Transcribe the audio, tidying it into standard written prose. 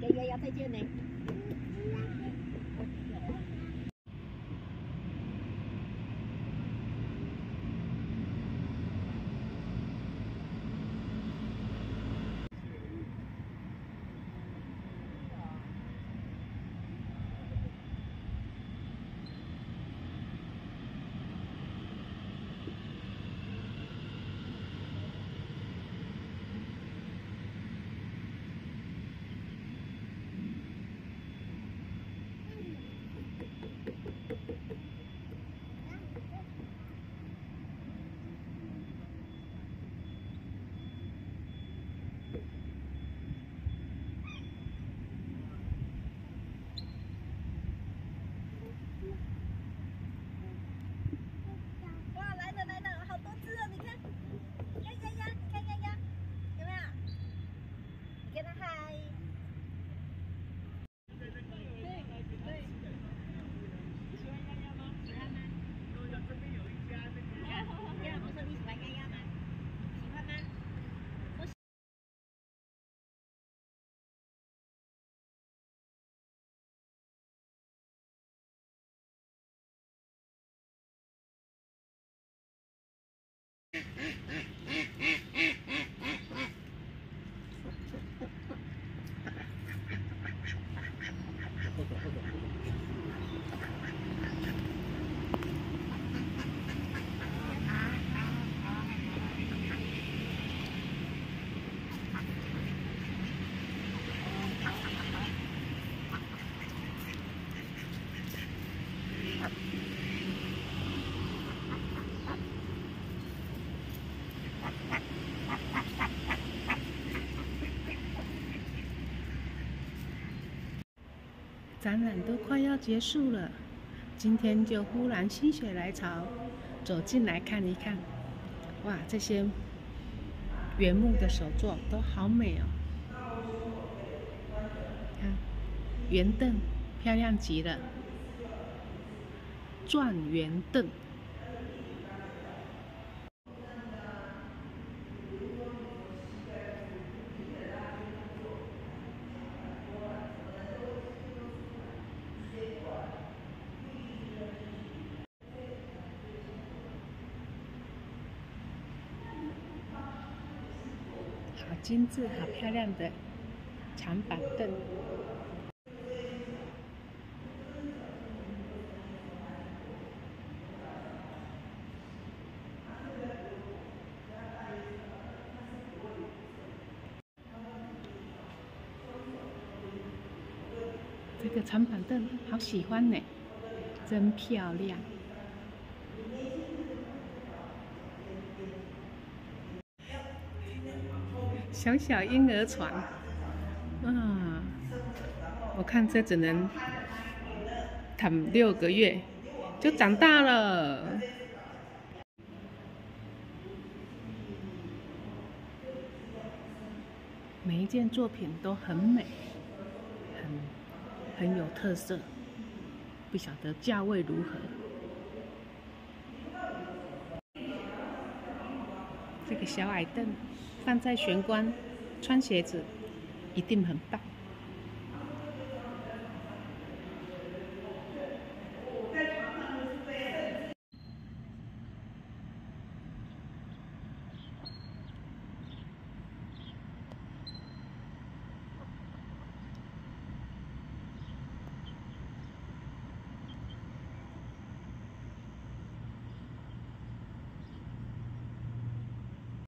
跟丫丫再见呢。展览都快要结束了，今天就忽然心血来潮，走进来看一看。哇，这些原木的手作都好美哦！看，圆凳漂亮极了，转圆凳。好精致、好漂亮的长板凳。这个长板凳好喜欢呢，真漂亮。小小婴儿床，我看这只能躺6个月就长大了。每一件作品都很美，很有特色，不晓得价位如何。这个小矮凳放在玄关，穿鞋子一定很棒。